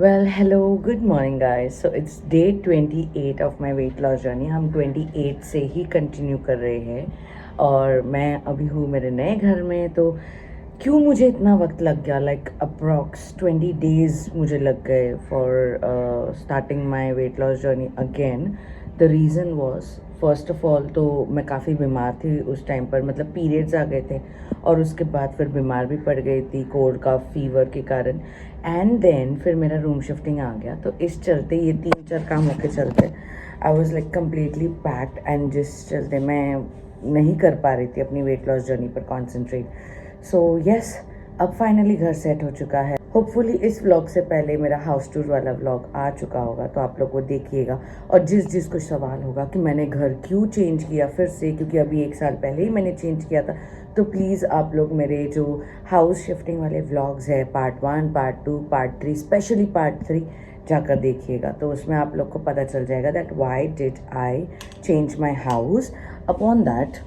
Well, hello, good morning, guys. So it's day 28 of my weight loss journey. हम 28 से ही continue कर रहे हैं और मैं अभी हूँ मेरे नए घर में। तो क्यों मुझे इतना वक्त लग गया, लाइक अप्रॉक्स 20 डेज मुझे लग गए for starting my weight loss journey again. The reason was, first of all तो मैं काफ़ी बीमार थी उस टाइम पर, मतलब पीरियड्स आ गए थे और उसके बाद फिर बीमार भी पड़ गई थी कोल्ड का फीवर के कारण। एंड देन फिर मेरा रूम शिफ्टिंग आ गया, तो इस चलते ये 3-4 कामों के चलते I was like completely packed and जिस चलते मैं नहीं कर पा रही थी अपनी वेट लॉस जर्नी पर कॉन्सेंट्रेट। सो यस, अब फाइनली घर सेट हो चुका है। होपफुली इस व्लॉग से पहले मेरा हाउस टूर वाला व्लॉग आ चुका होगा, तो आप लोग वो देखिएगा। और जिस को सवाल होगा कि मैंने घर क्यों चेंज किया फिर से, क्योंकि अभी 1 साल पहले ही मैंने चेंज किया था, तो प्लीज़ आप लोग मेरे जो हाउस शिफ्टिंग वाले व्लॉग्स है part 1, part 2, part 3, specially part 3 जाकर देखिएगा। तो उसमें आप लोग को पता चल जाएगा that why did I change my house. Upon that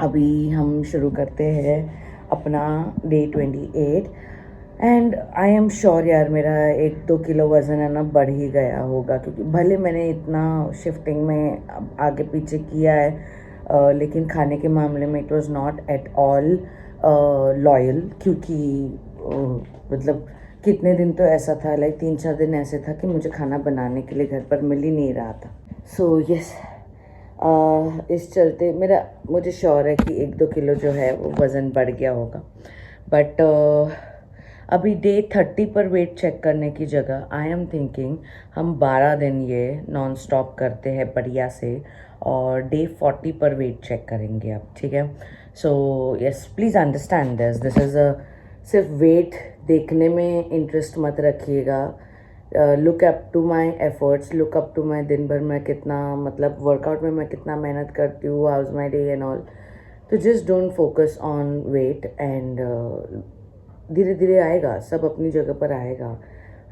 अभी हम शुरू करते हैं अपना day 28। And I am sure यार मेरा 1-2 किलो वज़न है ना बढ़ ही गया होगा, क्योंकि भले मैंने इतना शिफ्टिंग में आगे पीछे किया है, लेकिन खाने के मामले में it was not at all loyal. क्योंकि मतलब कितने दिन तो ऐसा था, लाइक 3-4 दिन ऐसे था कि मुझे खाना बनाने के लिए घर पर मिल ही नहीं रहा था। सो यस, इस चलते मुझे श्योर है कि 1-2 किलो जो है वो वज़न बढ़ गया होगा। बट अभी डे 30 पर वेट चेक करने की जगह आई एम थिंकिंग हम 12 दिन ये नॉन स्टॉप करते हैं बढ़िया से, और डे 40 पर वेट चेक करेंगे अब, ठीक है। So yes, please understand this is a सिर्फ वेट देखने में इंटरेस्ट मत रखिएगा। Look up to my efforts, look up to my दिन भर मैं कितना, मतलब वर्कआउट में मैं कितना मेहनत करती हूँ, how's my day and all. तो just don't focus on weight and धीरे धीरे आएगा, सब अपनी जगह पर आएगा।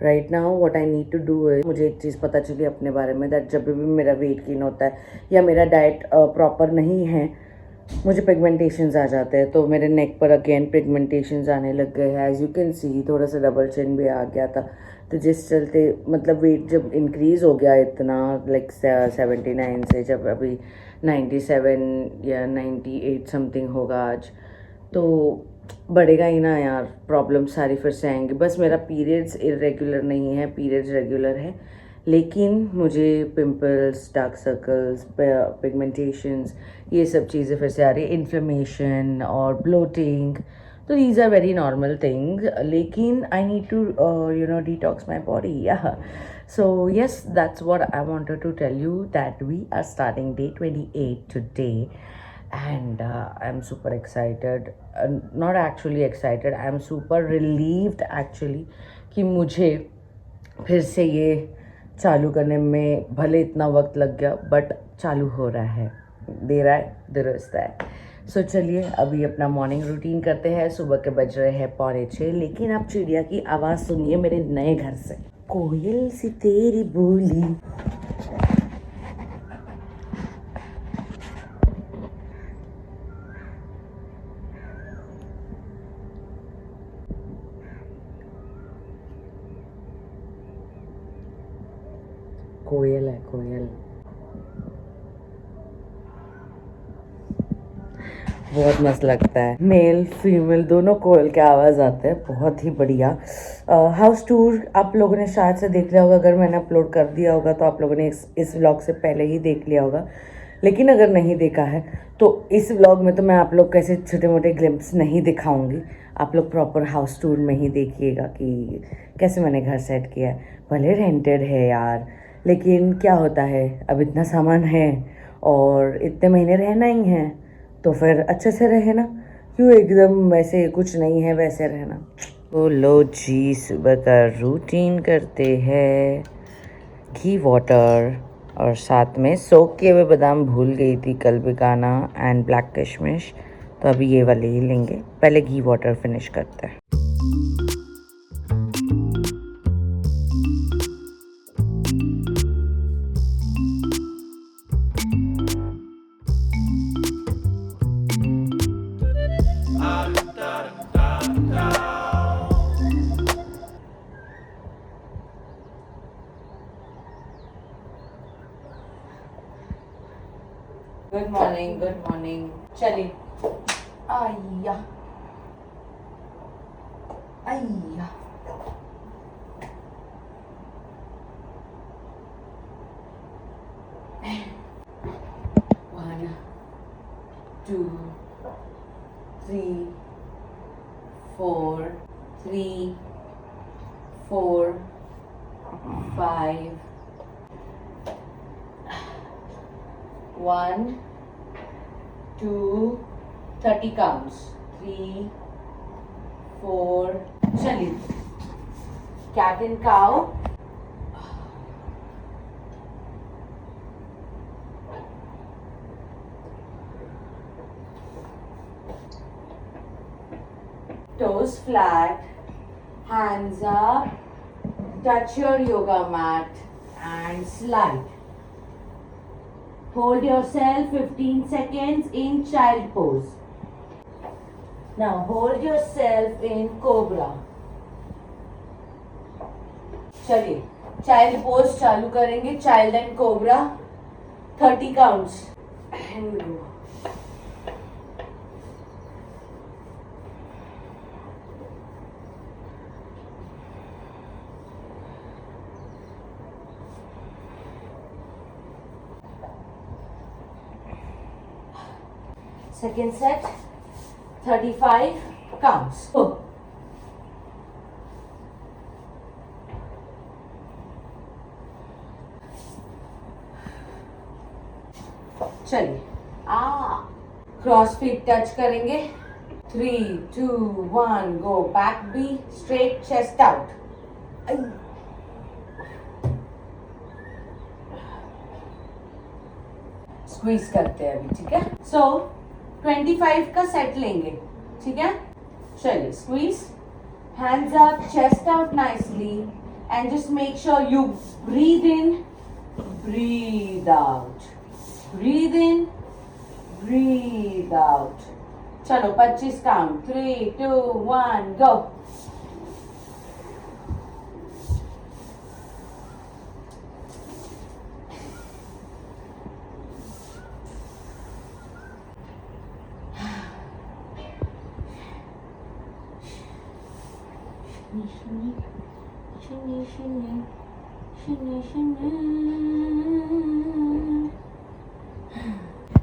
Right now what I need to do है, मुझे एक चीज़ पता चली अपने बारे में, दैट जब भी मेरा वेट गेन होता है या मेरा डाइट प्रॉपर नहीं है, मुझे पिगमेंटेशंस आ जाते हैं। तो मेरे नेक पर अगेन पिगमेंटेशंस आने लग गए हैं, एज यू कैन सी थोड़ा सा डबल चिन भी आ गया था। तो जिस चलते मतलब वेट जब इंक्रीज़ हो गया इतना, लाइक 79 से जब अभी 97 या 98 समथिंग होगा आज, तो बढ़ेगा ही ना यार, प्रॉब्लम सारी फिर से आएंगी। बस मेरा पीरियड्स इरेगुलर नहीं है, पीरियड्स रेगुलर है, लेकिन मुझे पिंपल्स, डार्क सर्कल्स, पिगमेंटेशंस, ये सब चीज़ें फिर से आ रही है, इन्फ्लेमेशन और ब्लोटिंग। तो these are very normal things, लेकिन I need to detox my body. Yeah so yes, that's what I wanted to tell you, that we are starting day 28 today and I'm super excited, not actually excited, I'm super relieved actually कि मुझे फिर से ये चालू करने में भले इतना वक्त लग गया, बट चालू हो रहा है, देर आए दुरुस्त है। सो चलिए अभी अपना मॉर्निंग रूटीन करते हैं। सुबह के बज रहे हैं 5:45, लेकिन आप चिड़िया की आवाज़ सुनिए मेरे नए घर से, कोयल सी तेरी बोली। कोयल है कोयल, बहुत मस्त लगता है। मेल फीमेल दोनों कोयल के आवाज़ आते हैं, बहुत ही बढ़िया। हाउस टूर आप लोगों ने शायद से देख लिया होगा, अगर मैंने अपलोड कर दिया होगा तो आप लोगों ने इस व्लॉग से पहले ही देख लिया होगा। लेकिन अगर नहीं देखा है तो इस व्लॉग में तो मैं आप लोग को ऐसे छोटे मोटे ग्लिम्प्स नहीं दिखाऊंगी, आप लोग प्रॉपर हाउस टूर में ही देखिएगा कि कैसे मैंने घर सेट किया है। भले रेंटेड है यार, लेकिन क्या होता है, अब इतना सामान है और इतने महीने रहना ही है, तो फिर अच्छे से रहे ना, क्यों एकदम वैसे कुछ नहीं है वैसे रहना। तो लो जी, सुबह का रूटीन करते हैं, घी वाटर और साथ में सोक किए हुए बादाम भूल गई थी कल भिगाना, एंड ब्लैक किशमिश, तो अभी ये वाले ही लेंगे। पहले घी वाटर फिनिश करते हैं। Good morning, good morning. चलिए, आइया आइया। One, two, three, four, 5. 1, 2, 30 counts. 3, 4. चलिए, cat and cow. Toes flat, hands up, touch your yoga mat and slide. Hold yourself 15 seconds in child pose. Now hold yourself in cobra. चलिए, child pose चालू करेंगे, child and cobra, 30 counts and go. Second set, 35 counts. Go. चलिए, cross feet touch करेंगे। 3, 2, 1 go. Back be straight, chest out. Squeeze करते हैं अभी, ठीक है। सो 25 का सेट लेंगे, ठीक है। चलिए, squeeze, hands up, chest out nicely and just make sure you breathe in, breathe out, breathe in, breathe out. चलो 25 काउंट। 3, 2, 1 गो।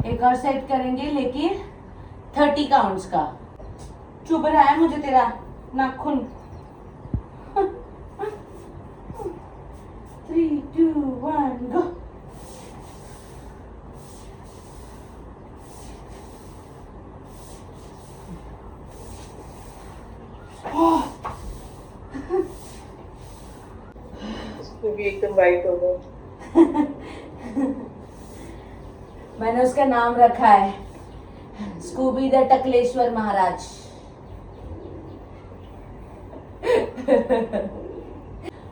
एक और सेट करेंगे, लेकिन 30 काउंट्स का। चुभ रहा है मुझे तेरा नाखून। 3, 2, 1 गो। भी एकदम वाइट हो गया। मैंने उसका नाम रखा है स्कूबी द टकलेश्वर महाराज।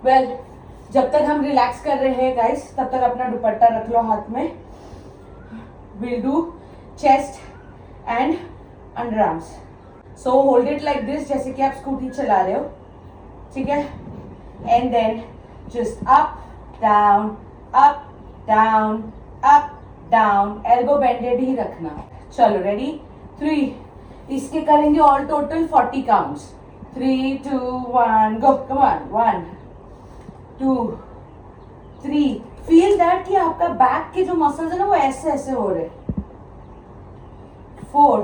वेल, जब तक हम रिलैक्स कर रहे हैं गाइस, तब तक अपना दुपट्टा रख लो हाथ में। Will do chest and underarms. So hold it like this, जैसे कि आप स्कूटी चला रहे हो, ठीक है। And then just up, down, up, down, up, down. Elbow bended ही रखना। चलो, रेडी। 3, इसके करेंगे all total 40 counts. 3, 2, 1 go. Come on. 1, 2, 3। Feel that कि आपका बैक के जो मसल्स है ना, वो ऐसे ऐसे हो रहे। 4,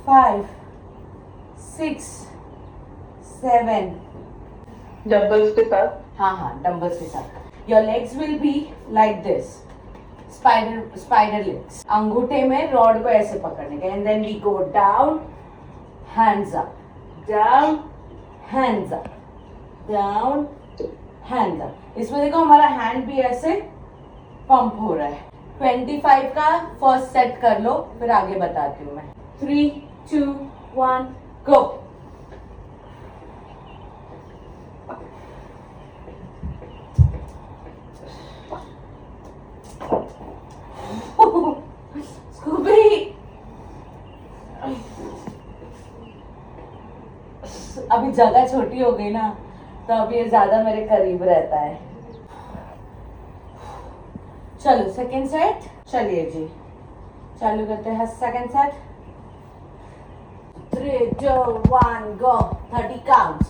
5, 6, 7। डंबल्स के साथ। हाँ, डंबल्स के साथ। Your legs will be like this, spider legs. अंगूठे में रॉड को ऐसे पकड़ने का। And then we go down, hands up, down, hands up, down, hands up. इसमें देखो हमारा हैंड भी ऐसे पंप हो रहा है। 25 का फर्स्ट सेट कर लो, फिर आगे बताती हूँ मैं। 3, 2, 1 गो। अभी जगह छोटी हो गई ना, तो अब ये ज्यादा मेरे करीब रहता है। चलो सेकेंड सेट। चलिए जी, चालू करते हैं सेकंड सेट. 3, 2, 1, go. 30 counts.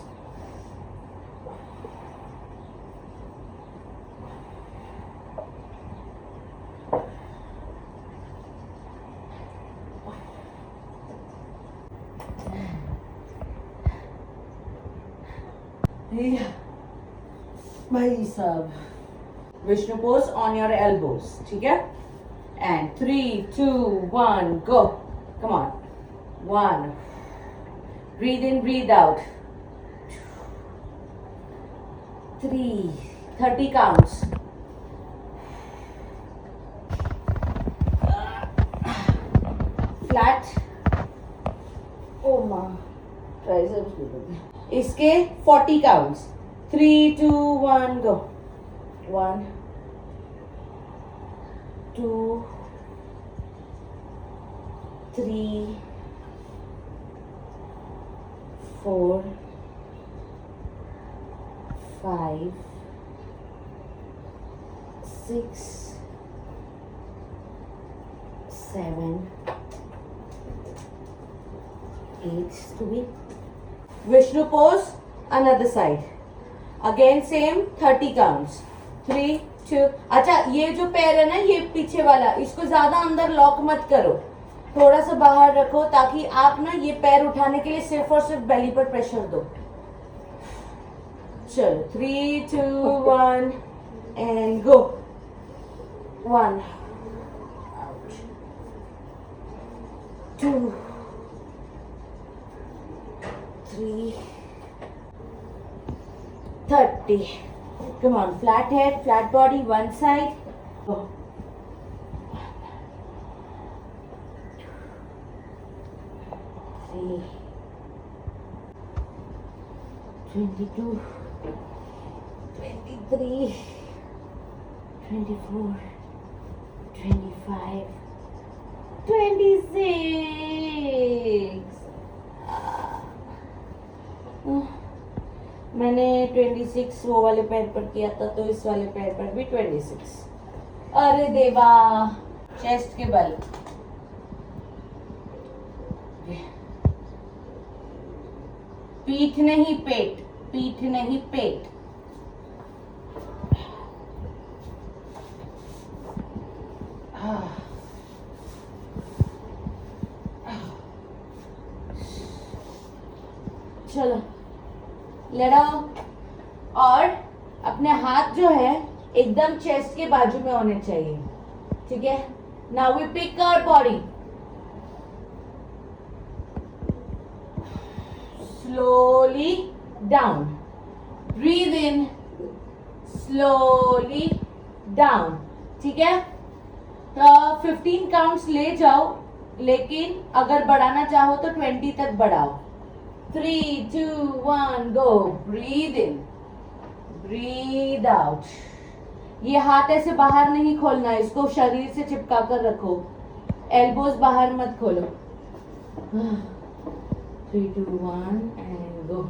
भाई साहब, Vishnu pose on your elbows. ठीक है. And 3, 2, 1, go. Come on. 1. Breathe in, breathe out. 3. 30 counts. Flat. Oh my. Triceps भी होते हैं. इसके 40 counts. 3, 2, 1, go. 1, 2, 3, 4, 5, 6, 7, 8 to be. Vishnu pose, another side. Again same 30 counts. 3, 2. अच्छा, ये जो पैर है ना, ये पीछे वाला, इसको ज्यादा अंदर लॉक मत करो, थोड़ा सा बाहर रखो ताकि आप ना ये पैर उठाने के लिए सिर्फ और सिर्फ बेली पर प्रेशर दो. चलो 3, 2, 1 and go. 1, 2, 3, 30. Come on, flat head, flat body, one side. Go. 3, 22, 23, 24, 25, 26. मैंने 26 वो वाले पैर पर किया था, तो इस वाले पैर पर भी 26. अरे देवा, चेस्ट के बल. पीठ नहीं पेट, पीठ नहीं पेट. चलो लड़ाओ. और अपने हाथ जो है एकदम चेस्ट के बाजू में होने चाहिए. ठीक है. Now we pick our body. Slowly down. Breathe in. Slowly down. ठीक है. तो 15 काउंट्स ले जाओ, लेकिन अगर बढ़ाना चाहो तो 20 तक बढ़ाओ. 3, 2, 1, go. Breathe in. Breathe out. ये हाथ ऐसे बाहर नहीं खोलना, इसको शरीर से चिपका कर रखो. एल्बोज बाहर मत खोलो. 3, 2, 1 and go.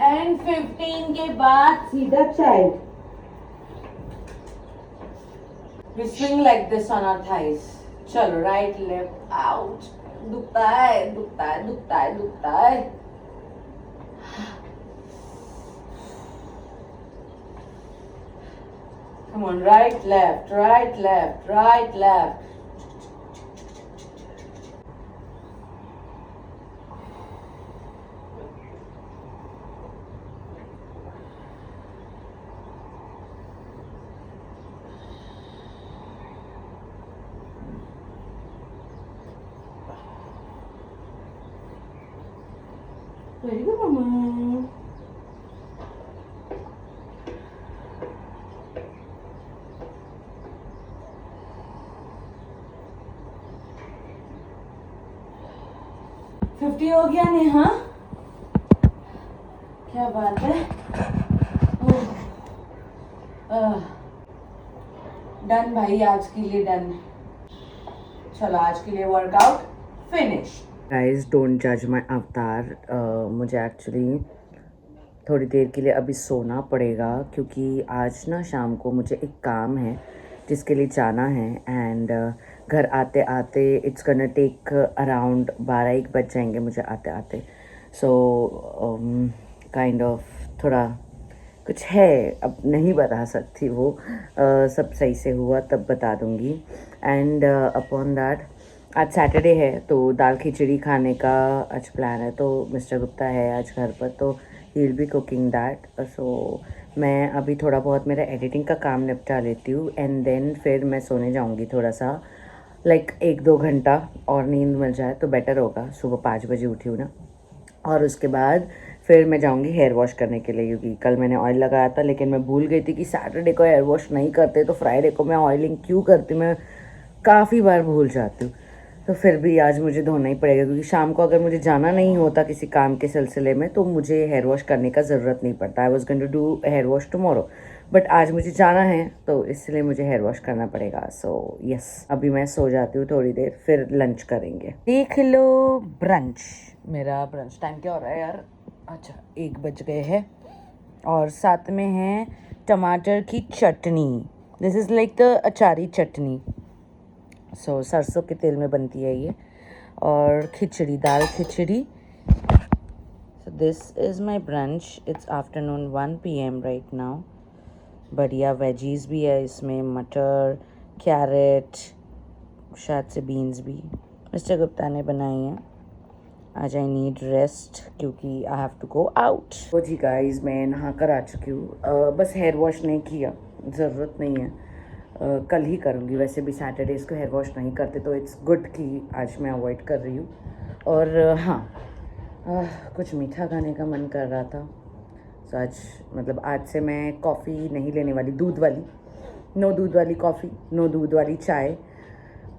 And 15 के बाद सीधा child. We swing like this on our thighs. चलो राइट लेफ्ट आउट. दुखता है, दुखता है, दुखता है, दुखता है. Come on, right left, right left, right left. Very good, Mama. $50 हो गया नेहा. क्या बात है. डन भाई, आज के लिए डन। चलो आज के लिए वर्कआउट फिनिश। गाइस डोंट जज माय अवतार। मुझे एक्चुअली थोड़ी देर के लिए अभी सोना पड़ेगा क्योंकि आज ना शाम को मुझे एक काम है जिसके लिए जाना है। एंड घर आते आते इट्स गonna टेक अराउंड 12-1 बज जाएंगे मुझे आते आते। सो काइंड ऑफ थोड़ा कुछ है, अब नहीं बता सकती वो। सब सही से हुआ तब बता दूँगी। एंड अपॉन दैट आज सैटरडे है तो दाल खिचड़ी खाने का आज प्लान है। तो मिस्टर गुप्ता है आज घर पर तो he will be cooking that. So मैं अभी थोड़ा बहुत मेरा एडिटिंग का काम निपटा लेती हूँ एंड देन फिर मैं सोने जाऊँगी थोड़ा सा, लाइक 1-2 घंटा और नींद मिल जाए तो बेटर होगा। सुबह 5 बजे उठी हूँ ना। और उसके बाद फिर मैं जाऊँगी हेयर वॉश करने के लिए क्योंकि कल मैंने ऑयल लगाया था लेकिन मैं भूल गई थी कि सैटरडे को हेयर वॉश नहीं करते तो फ्राइडे को मैं ऑयलिंग क्यों करती, मैं काफ़ी बार भूल जाती हूँ। तो फिर भी आज मुझे धोना ही पड़ेगा क्योंकि शाम को अगर मुझे जाना नहीं होता किसी काम के सिलसिले में तो मुझे हेयर वॉश करने का ज़रूरत नहीं पड़ता। I was going to do hair wash tomorrow but आज मुझे जाना है तो इसलिए मुझे हेयर वॉश करना पड़ेगा। सो यस अभी मैं सो जाती हूँ थोड़ी देर, फिर लंच करेंगे। देख लो ब्रंच, मेरा ब्रंच टाइम क्या हो रहा है यार? अच्छा 1 बज गए हैं। और साथ में है टमाटर की चटनी। दिस इज़ लाइक द अचारी चटनी। सो सरसों के तेल में बनती है ये। और खिचड़ी, दाल खिचड़ी। So this is my brunch. It's afternoon 1 PM right now. बढ़िया वेजीज भी है इसमें, मटर, कैरेट, शायद से बीन्स भी मिस्टर गुप्ता ने बनाई हैं। आज आई नीड रेस्ट क्योंकि I have to go out. तो जी गाइस मैं नहा कर आ चुकी हूँ। बस हेयर वॉश नहीं किया, ज़रूरत नहीं है। कल ही करूँगी। वैसे भी सैटरडेज़ को हेयर वॉश नहीं करते तो इट्स गुड कि आज मैं अवॉइड कर रही हूँ। और हाँ कुछ मीठा खाने का मन कर रहा था तो आज मतलब आज से मैं कॉफ़ी नहीं लेने वाली, दूध वाली, नो दूध वाली कॉफ़ी, नो दूध वाली चाय।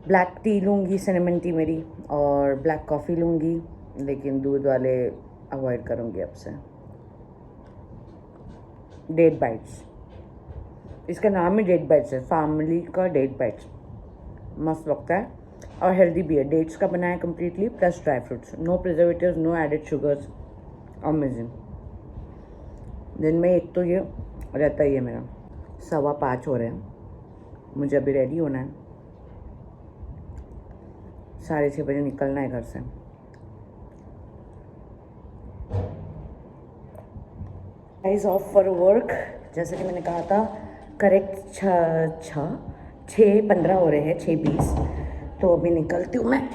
ब्लैक टी लूँगी, सिनेमन टी मेरी, और ब्लैक कॉफ़ी लूँगी लेकिन दूध वाले अवॉइड करूँगी अब से। डेट बाइट्स, इसका नाम ही डेट बाइट्स है, फैमिली का डेट बाइट्स। मस्त लगता है और हेल्दी भी है। डेट्स का बनाया completely plus dry fruits, no preservatives, no added sugars. Amazing. दिन में एक तो ये रहता ही है मेरा। 5:15 हो रहे हैं, मुझे अभी रेडी होना है, 6:30 बजे निकलना है घर से। गाइस ऑफ फॉर वर्क, जैसे कि मैंने कहा था करेक्ट 6:15 हो रहे हैं, 6:20। तो अभी निकलती हूँ मैं।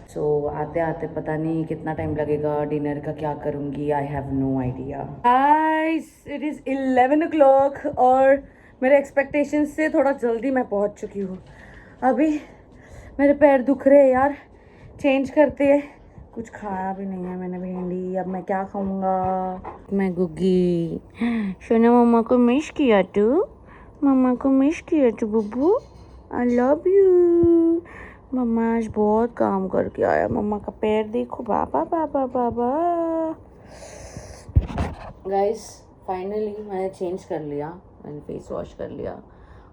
सो आते आते पता नहीं कितना टाइम लगेगा, डिनर का क्या करूँगी, I have no idea. Guys it is 11 o'clock और मेरे एक्सपेक्टेशन से थोड़ा जल्दी मैं पहुँच चुकी हूँ। अभी मेरे पैर दुख रहे हैं यार, चेंज करते हैं। कुछ खाया भी नहीं है मैंने भिंडी, अब मैं क्या खाऊंगा? मैं गुग्गी सोना, मम्मा को मिस किया तू, मम्मा को मिस किया तू बुब्बू, आई लव यू। मम्मा आज बहुत काम करके आया, मम्मा का पैर देखो, बाबा बाबा बाबा। गाइस फाइनली मैंने चेंज कर लिया, मैंने फेस वॉश कर लिया।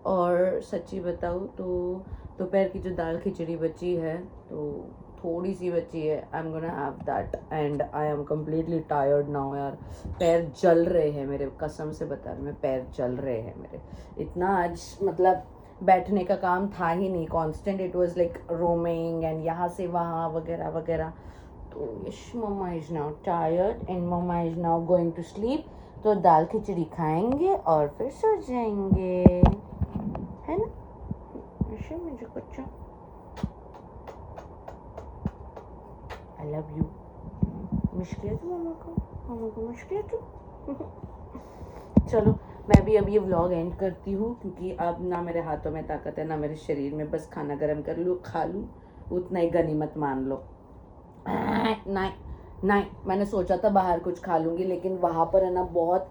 और सच्ची बताऊँ तो दोपहर की जो दाल खिचड़ी बची है तो थोड़ी सी बची है, I am gonna have that and I am completely tired now यार। पैर जल रहे हैं मेरे, कसम से बता रही मैं, पैर जल रहे हैं मेरे। इतना आज मतलब बैठने का काम था ही नहीं, constant it was like roaming and यहाँ से वहाँ वगैरह वगैरह। तो yes mumma is now tired and mumma is now going to sleep. तो दाल खिचड़ी खाएंगे और फिर सो जाएंगे, है ना? ऐसे मुझे कुछ आई लव यू। मिस किया तू मम्मा को मिस किया तू। चलो मैं भी अब ये व्लॉग एंड करती हूँ क्योंकि अब ना मेरे हाथों में ताकत है ना मेरे शरीर में, बस खाना गर्म कर लूँ, खा लूँ, उतना ही गनीमत मान लो। नहीं मैंने सोचा था बाहर कुछ खा लूँगी लेकिन वहाँ पर है ना बहुत,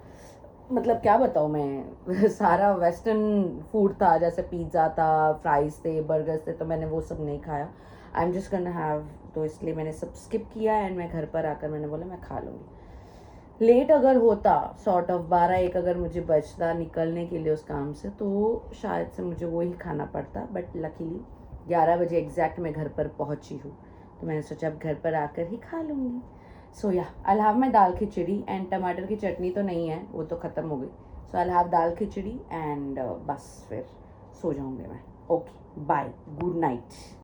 मतलब क्या बताऊँ मैं, सारा वेस्टर्न फूड था, जैसे पिज़्ज़ा था, फ्राइज थे, बर्गर्स थे, तो मैंने वो सब नहीं खाया। I am just gonna have, तो इसलिए मैंने सब स्किप किया एंड मैं घर पर आकर मैंने बोला मैं खा लूँगी। लेट अगर होता सॉर्ट ऑफ 12-1 अगर मुझे बचता निकलने के लिए उस काम से तो शायद से मुझे वो ही खाना पड़ता, बट लकीली 11 बजे एग्जैक्ट मैं घर पर पहुंची हूँ, तो मैंने सोचा अब घर पर आकर ही खा लूँगी. सो या I have my dal khichdi and टमाटर की चटनी तो नहीं है, वो तो ख़त्म हो गई. सो I have dal khichdi and बस फिर सो जाऊँगी मैं. Okay bye, good night.